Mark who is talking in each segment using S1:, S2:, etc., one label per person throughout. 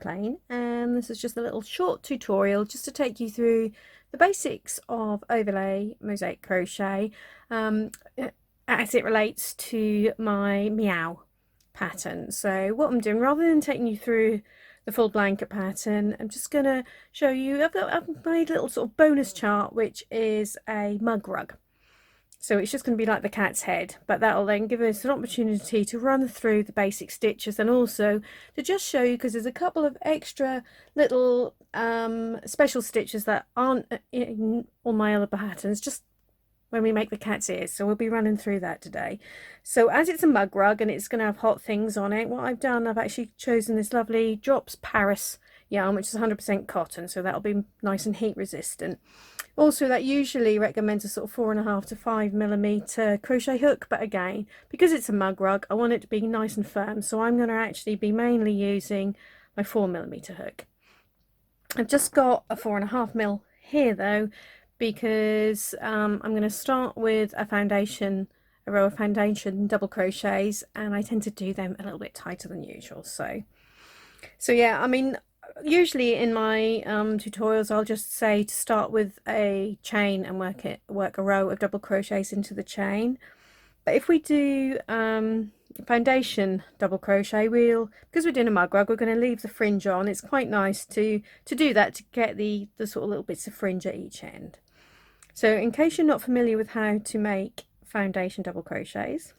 S1: Plain, and this is just a little short tutorial just to take you through the basics of overlay mosaic crochet as it relates to my Meow pattern. So what I'm doing, rather than taking you through the full blanket pattern, I'm just going to show you, I've made a little sort of bonus chart which is a mug rug. So it's just going to be like the cat's head, but that'll then give us an opportunity to run through the basic stitches, and also to just show you, because there's a couple of extra little special stitches that aren't in all my other patterns, just when we make the cat's ears. So we'll be running through that today. So as it's a mug rug and it's going to have hot things on it, what I've done, I've actually chosen this lovely Drops Paris yarn, which is 100% cotton, so that'll be nice and heat resistant. Also, that usually recommends a sort of 4.5 to 5mm crochet hook, but again, because it's a mug rug, I want it to be nice and firm, so I'm going to actually be mainly using my 4mm hook. I've just got a 4.5mm here though, because I'm going to start with a row of foundation double crochets, and I tend to do them a little bit tighter than usual. So yeah, I mean, usually in my tutorials I'll just say to start with a chain and work a row of double crochets into the chain. But if we do foundation double crochet, because we're doing a mug rug, we're going to leave the fringe on. It's quite nice to do that, to get the sort of little bits of fringe at each end. So in case you're not familiar with how to make foundation double crochets,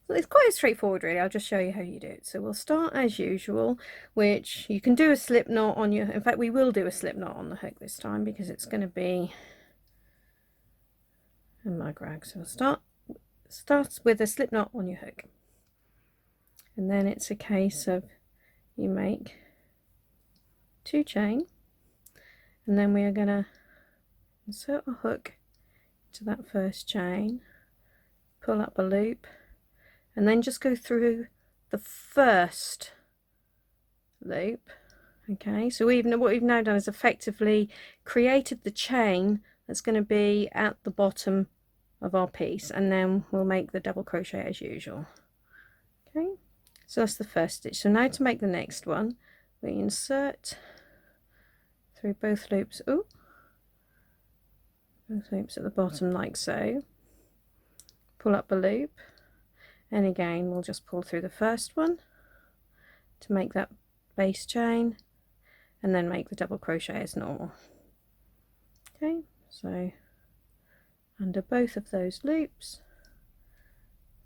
S1: it's quite straightforward really. I'll just show you how you do it. So we'll start as usual, which you can do a slip knot on your, in fact we will do a slip knot on the hook this time, because it's going to be a mug rag. So we'll start with a slip knot on your hook, and then it's a case of you make 2 chain, and then we are going to insert a hook to that first chain, pull up a loop, and then just go through the first loop. Okay, so what we've now done is effectively created the chain that's going to be at the bottom of our piece, and then we'll make the double crochet as usual. Okay, so that's the first stitch. So now to make the next one, we insert through both loops, both loops at the bottom like so, pull up a loop, and again we'll just pull through the first one to make that base chain, and then make the double crochet as normal. Okay, so under both of those loops,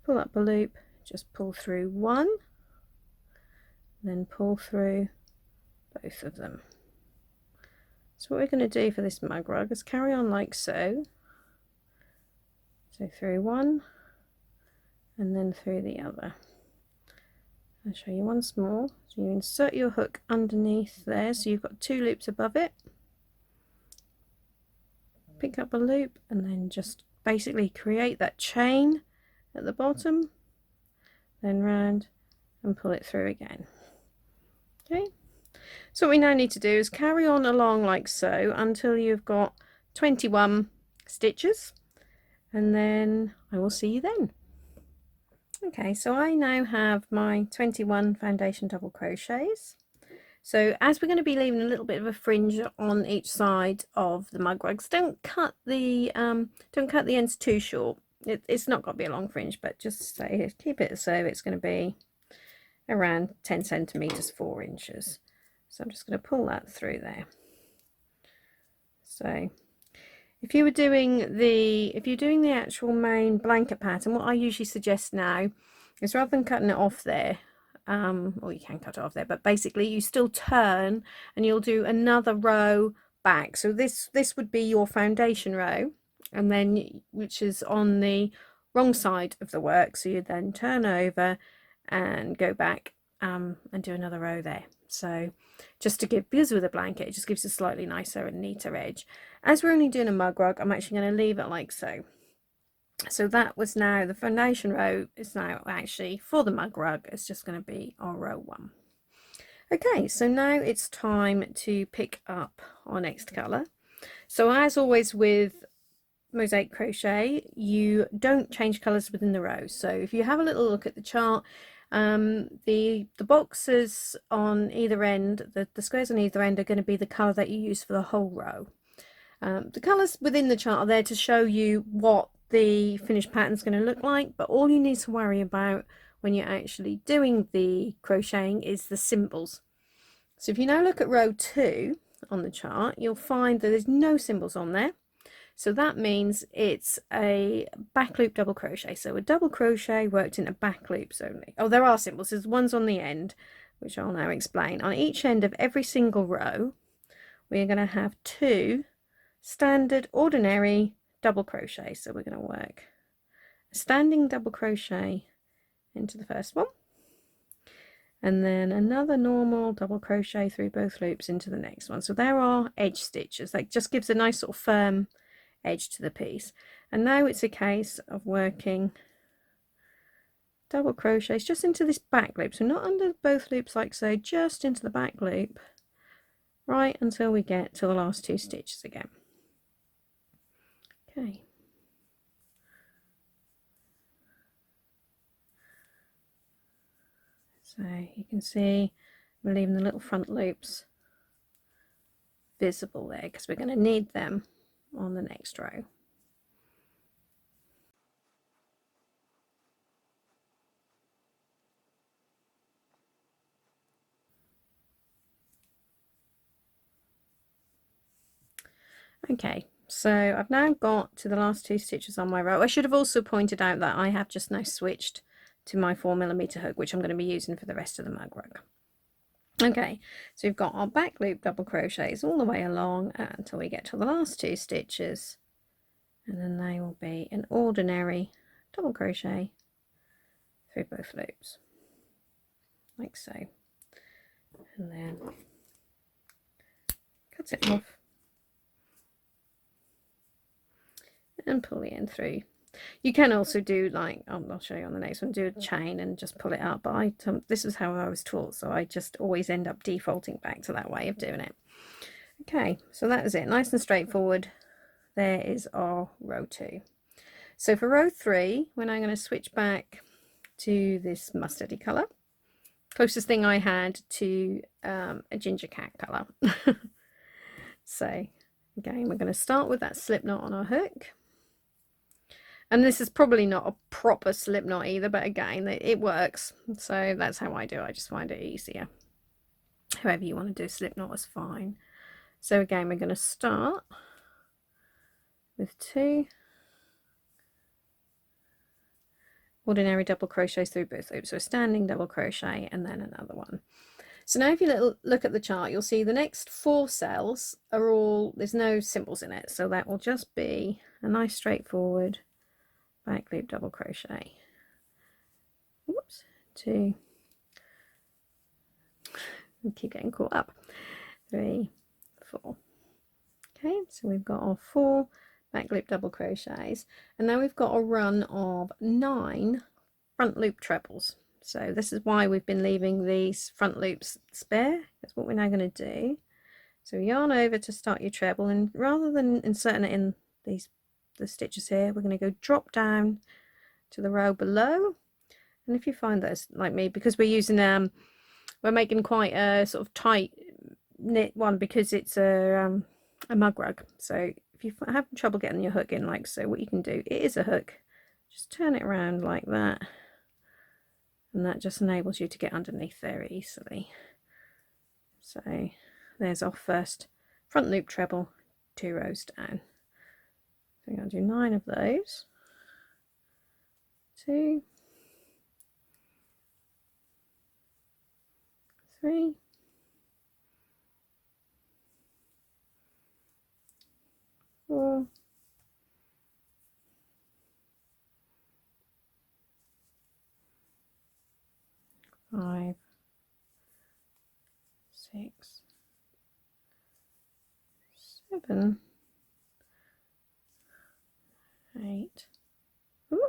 S1: pull up a loop, just pull through one, then pull through both of them. So what we're going to do for this mug rug is carry on like so. So through one, and then through the other. I'll show you once more. So you insert your hook underneath there, so you've got 2 loops above it, pick up a loop, and then just basically create that chain at the bottom, then round and pull it through again. Okay, so what we now need to do is carry on along like so until you've got 21 stitches, and then I will see you then. Okay, so I now have my 21 foundation double crochets. So as we're going to be leaving a little bit of a fringe on each side of the mug rugs, don't cut the ends too short. It's not got to be a long fringe, but just say keep it so it's going to be around 10 centimeters, 4 inches. So I'm just going to pull that through there. So if you're doing the actual main blanket pattern, what I usually suggest now is, rather than cutting it off there, or you can cut it off there, but basically you still turn and you'll do another row back. So this would be your foundation row, and then which is on the wrong side of the work, so you then turn over and go back and do another row there. So just to give, because with a blanket it just gives a slightly nicer and neater edge. As we're only doing a mug rug, I'm actually going to leave it like so. So that was now the foundation row is now actually for the mug rug. It's just going to be our row 1. Okay, so now it's time to pick up our next colour. So as always with mosaic crochet, you don't change colours within the row. So if you have a little look at the chart, The boxes on either end, the squares on either end, are going to be the colour that you use for the whole row. The colours within the chart are there to show you what the finished pattern is going to look like, but all you need to worry about when you're actually doing the crocheting is the symbols. So if you now look at row 2 on the chart, you'll find that there's no symbols on there. So that means it's a back loop double crochet. So a double crochet worked into back loops only. Oh, there are symbols. There's ones on the end, which I'll now explain. On each end of every single row, we're going to have 2 standard ordinary double crochet. So we're going to work a standing double crochet into the first one, and then another normal double crochet through both loops into the next one. So there are edge stitches. That just gives a nice sort of firm edge to the piece. And now it's a case of working double crochets just into this back loop, so not under both loops like so, just into the back loop, right until we get to the last 2 stitches again. Okay. So you can see we're leaving the little front loops visible there because we're going to need them on the next row. Okay, so I've now got to the last 2 stitches on my row. I should have also pointed out that I have just now switched to my 4mm hook, which I'm going to be using for the rest of the mug rug. Okay, so we've got our back loop double crochets all the way along until we get to the last 2 stitches, and then they will be an ordinary double crochet through both loops like so, and then cut it off and pull the end through. You can also do, like, I'll show you on the next one, do a chain and just pull it up, but this is how I was taught, so I just always end up defaulting back to that way of doing it. Okay, so that is it, nice and straightforward. There is our row 2. So for row 3, we're now going to switch back to this mustardy colour, closest thing I had to a ginger cat colour. So again, we're going to start with that slip knot on our hook. And this is probably not a proper slip knot either, but again, it works. So that's how I do it. I just find it easier. However you want to do a slip knot is fine. So again, we're going to start with 2 ordinary double crochets through both loops. So a standing double crochet and then another one. So now if you look at the chart, you'll see the next 4 cells are all, there's no symbols in it. So that will just be a nice straightforward back loop double crochet. Whoops, 2, I keep getting caught up, 3, 4. Okay, so we've got our 4 back loop double crochets, and now we've got a run of 9 front loop trebles. So this is why we've been leaving these front loops spare. That's what we're now going to do. So yarn over to start your treble, and rather than inserting it in the stitches here, we're going to go drop down to the row below. And if you find that, like me, because we're using we're making quite a sort of tight knit one because it's a mug rug, so if you have trouble getting your hook in like so, what you can do, it is a hook, just turn it around like that, and that just enables you to get underneath there easily. So there's our first front loop treble, 2 rows down. So I'm going to do 9 of those. 2, 3, 4, 5, 6, 7, 8. Ooh,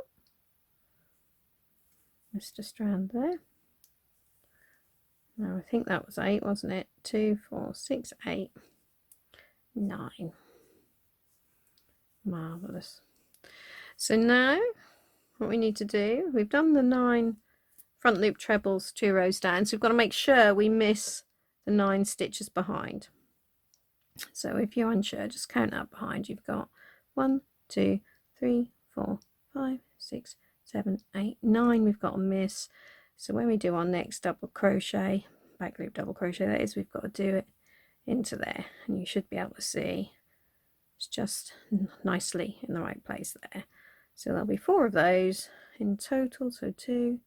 S1: missed a strand there. Now I think that was 8, wasn't it? 2, 4, 6, 8, 9. Marvellous. So now what we need to do, we've done the 9 front loop trebles 2 rows down. So we've got to make sure we miss the 9 stitches behind. So if you're unsure, just count up behind. You've got 1, 2, 3, 4, 5, 6, 7, 8, 9 we've got to miss. So when we do our next double crochet, back loop double crochet that is, we've got to do it into there, and you should be able to see it's just nicely in the right place there. So there'll be 4 of those in total, so 2,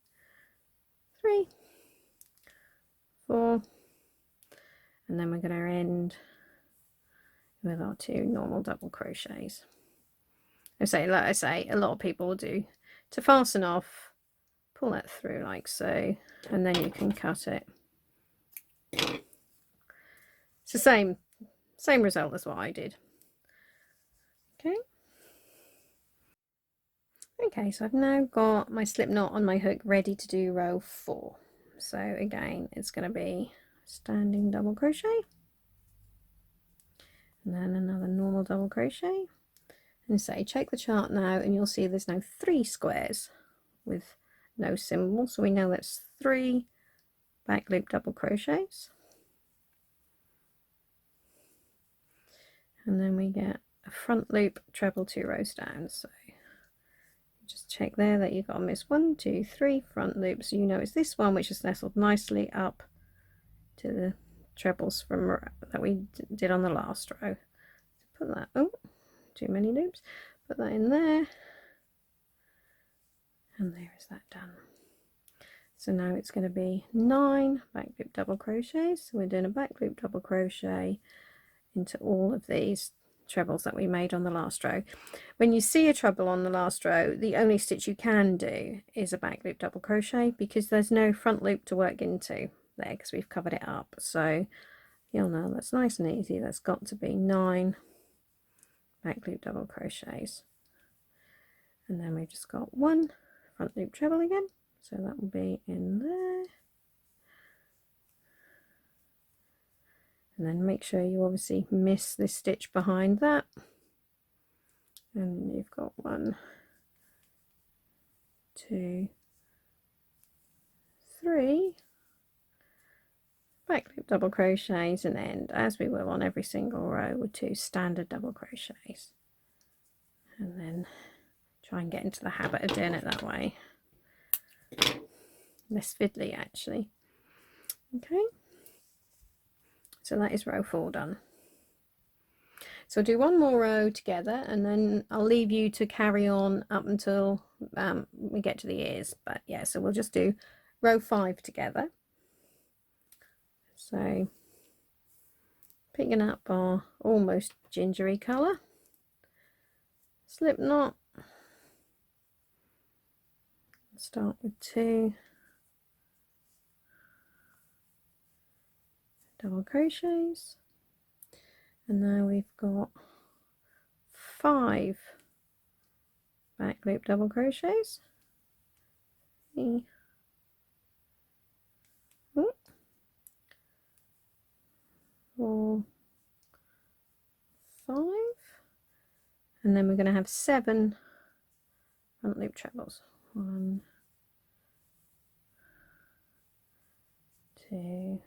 S1: 3, 4, and then we're going to end with our 2 normal double crochets. Like I say, a lot of people will do to fasten off, pull that through like so, and then you can cut it. It's the same result as what I did. Okay, so I've now got my slip knot on my hook ready to do row 4. So again, it's going to be standing double crochet, and then another normal double crochet, and say check the chart now and you'll see there's now 3 squares with no symbol, so we know that's 3 back loop double crochets, and then we get a front loop treble 2 rows down. So just check there that you've got to miss 1, 2, 3 front loops, so you know it's this one which is nestled nicely up to the trebles from that we did on the last row. So put that, oh, too many loops, put that in there, and there is that done. So now it's going to be 9 back loop double crochets. So we're doing a back loop double crochet into all of these trebles that we made on the last row. When you see a treble on the last row, the only stitch you can do is a back loop double crochet, because there's no front loop to work into there because we've covered it up. So you'll know that's nice and easy. That's got to be 9 back loop double crochets, and then we've just got 1 front loop treble again, so that will be in there. And then make sure you obviously miss this stitch behind that, and you've got 1, 2, 3 back loop double crochets, and end as we will on every single row with 2 standard double crochets, and then try and get into the habit of doing it that way. Less fiddly actually. Okay, so that is row 4 done. So I'll do one more row together, and then I'll leave you to carry on up until we get to the ears. But yeah, so we'll just do row 5 together. So picking up our almost gingery colour, slip knot, start with 2 double crochets, and now we've got 5 back loop double crochets. 3, 4, 5, and then we're going to have 7 front loop trebles. 1, 2,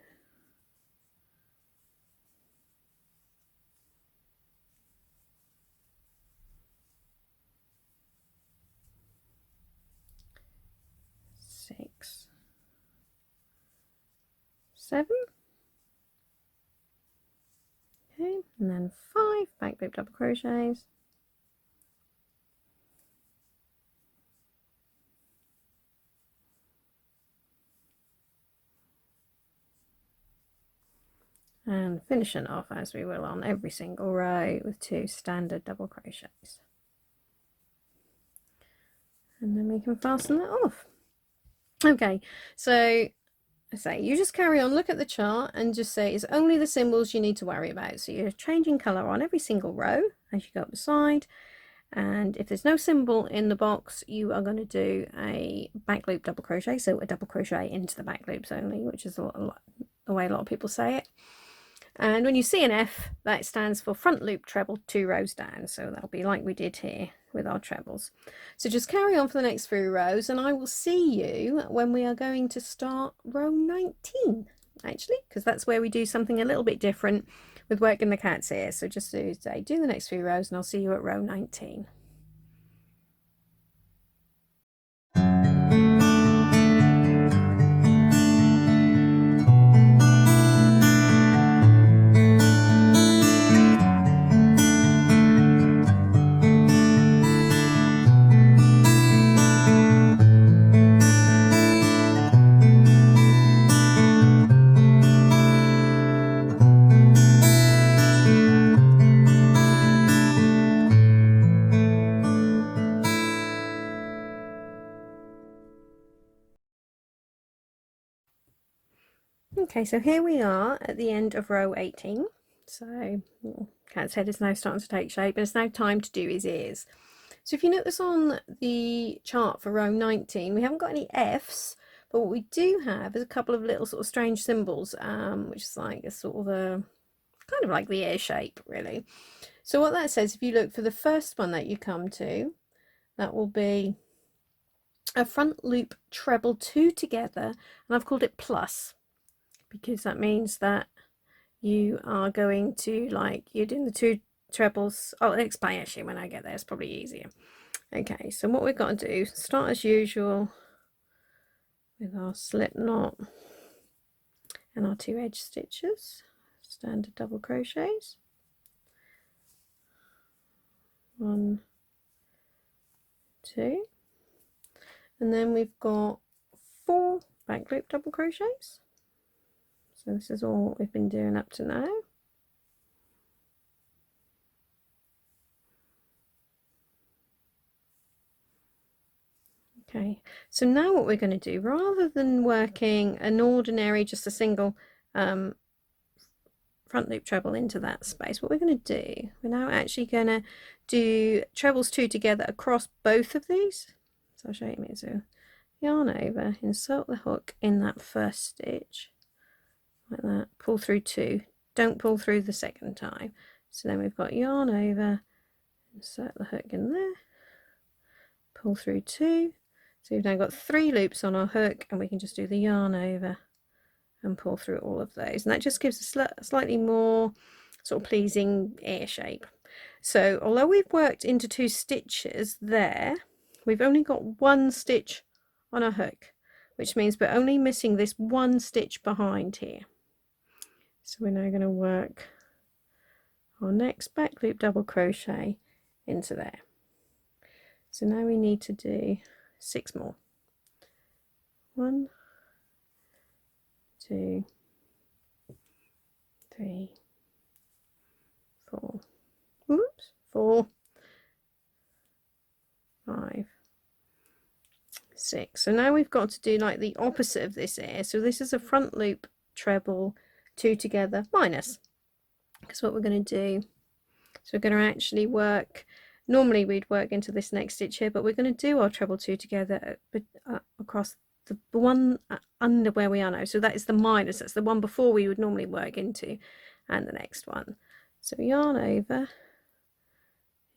S1: 6, 7. Okay, and then 5 back loop double crochets, and finishing off as we will on every single row with 2 standard double crochets, and then we can fasten that off. Okay, so I say you just carry on, look at the chart and just say it's only the symbols you need to worry about. So you're changing colour on every single row as you go up the side, and if there's no symbol in the box, you are going to do a back loop double crochet, so a double crochet into the back loops only, which is the way a lot of people say it. And when you see an F, that stands for front loop treble 2 rows down, so that'll be like we did here, with our trebles. So just carry on for the next 3 rows, and I will see you when we are going to start row 19, actually, because that's where we do something a little bit different with working the cat's ear. So just do the next 3 rows, and I'll see you at row 19. Okay, so here we are at the end of row 18. So cat's head is now starting to take shape, and it's now time to do his ears. So if you notice on the chart for row 19, we haven't got any F's, but what we do have is a couple of little sort of strange symbols, which is like a sort of a kind of like the ear shape, really. So what that says, if you look for the first one that you come to, that will be a front loop treble 2 together, and I've called it plus, because that means that you are going to, like, you're doing the 2 trebles. I'll explain actually when I get there, it's probably easier. Okay, so what we've got to do, start as usual with our slip knot and our 2 edge stitches, standard double crochets, 1, 2, and then we've got 4 back loop double crochets. So this is all what we've been doing up to now. Okay, so now what we're going to do, rather than working an ordinary, just a single front loop treble into that space, what we're going to do, we're now actually going to do trebles 2 together across both of these. So I'll show you. So yarn over, insert the hook in that first stitch, like that, pull through 2, don't pull through the second time. So then we've got yarn over, insert the hook in there, pull through 2. So we've now got 3 loops on our hook, and we can just do the yarn over and pull through all of those, and that just gives a slightly more sort of pleasing ear shape. So although we've worked into 2 stitches there, we've only got 1 stitch on a hook, which means we're only missing this 1 stitch behind here. So we're now going to work our next back loop double crochet into there. So now we need to do 6 more. 1, 2, 3, 4, oops, 4, 5, 6. So now we've got to do like the opposite of this ear. So this is a front loop treble 2 together minus, because what we're going to do, so we're going to actually work, normally we'd work into this next stitch here, but we're going to do our treble 2 together across the one under where we are now. So that is the minus, that's the one before we would normally work into, and the next one. So yarn over,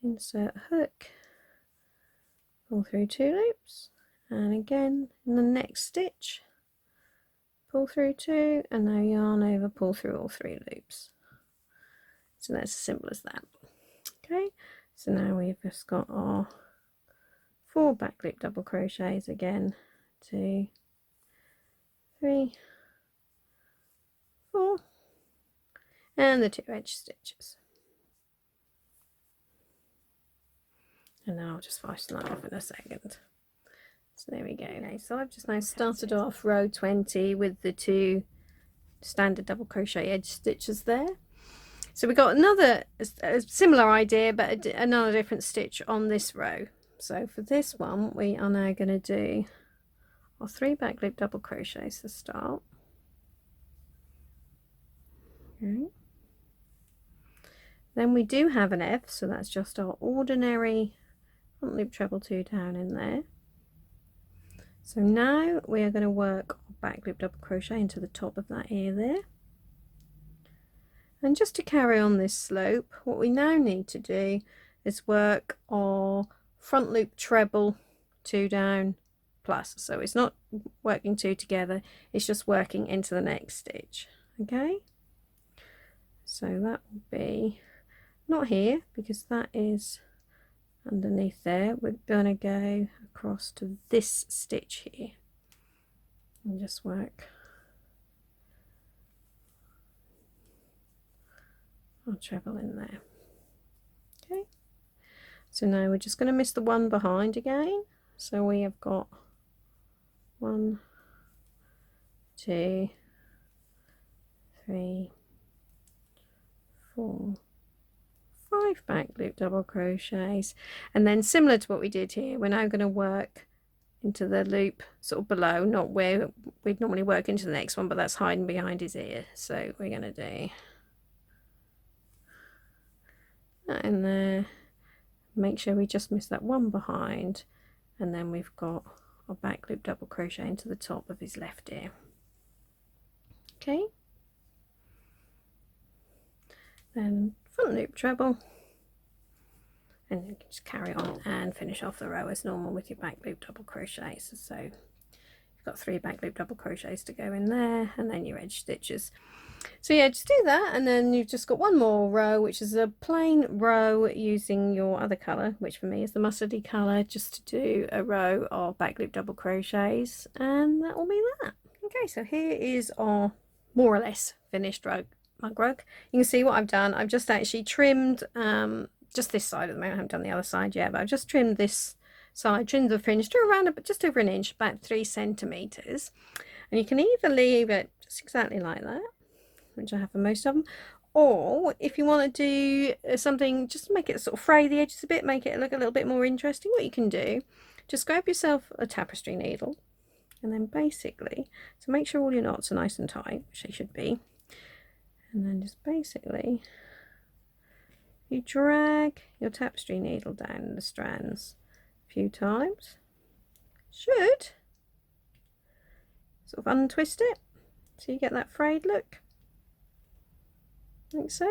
S1: insert hook, pull through 2 loops, and again in the next stitch, pull through 2, and now yarn over, pull through all 3 loops. So that's as simple as that. Okay, so now we've just got our 4 back loop double crochets again, 2, 3, 4, and the 2 edge stitches. And now I'll just fasten that off in a second. So there we go. Okay, so I've just now started off row 20 with the 2 standard double crochet edge stitches there. So we got a similar idea, but another different stitch on this row. So for this one, we are now going to do our 3 back loop double crochets to start. Okay. Then we do have an F, so that's just our ordinary front loop treble 2 down in there. So now we are going to work back loop double crochet into the top of that ear there. And just to carry on this slope, what we now need to do is work our front loop treble, 2 down plus, so it's not working 2 together, it's just working into the next stitch. Okay, so that will be not here because that is underneath there. We're gonna go across to this stitch here and just work our treble in there. Okay, so now we're just going to miss the one behind again, so we have got 1, 2, 3, 4, 5 back loop double crochets, and then similar to what we did here, we're now going to work into the loop sort of below, not where we'd normally work into the next one, but that's hiding behind his ear. So we're going to do that in there, make sure we just miss that one behind, and then we've got our back loop double crochet into the top of his left ear. Okay, then front loop treble, and you can just carry on and finish off the row as normal with your back loop double crochets. So you've got 3 back loop double crochets to go in there, and then your edge stitches. So yeah, just do that, and then you've just got one more row, which is a plain row using your other colour, which for me is the mustardy colour, just to do a row of back loop double crochets, and that will be that. Okay, so here is our more or less finished mug rug. You can see what I've done. I've just actually trimmed just this side at the moment. I haven't done the other side yet, but I've just trimmed this side, trimmed the fringe to around just over an inch, about 3 centimeters, and you can either leave it just exactly like that, which I have for most of them, or if you want to do something just to make it sort of fray the edges a bit, make it look a little bit more interesting, what you can do, just grab yourself a tapestry needle, and then basically, so make sure all your knots are nice and tight, which they should be, and then just basically you drag your tapestry needle down the strands a few times, should sort of untwist it so you get that frayed look, like so.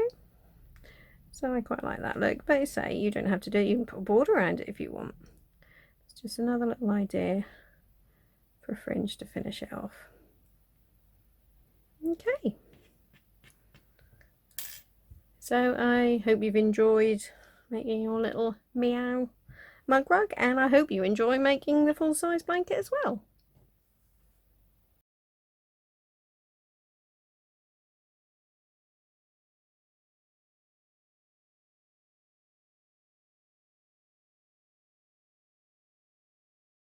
S1: So I quite like that look, but say you don't have to do it, you can put a border around it if you want. It's just another little idea for a fringe to finish it off. Okay, so I hope you've enjoyed making your little Meow mug rug, and I hope you enjoy making the full-size blanket as well.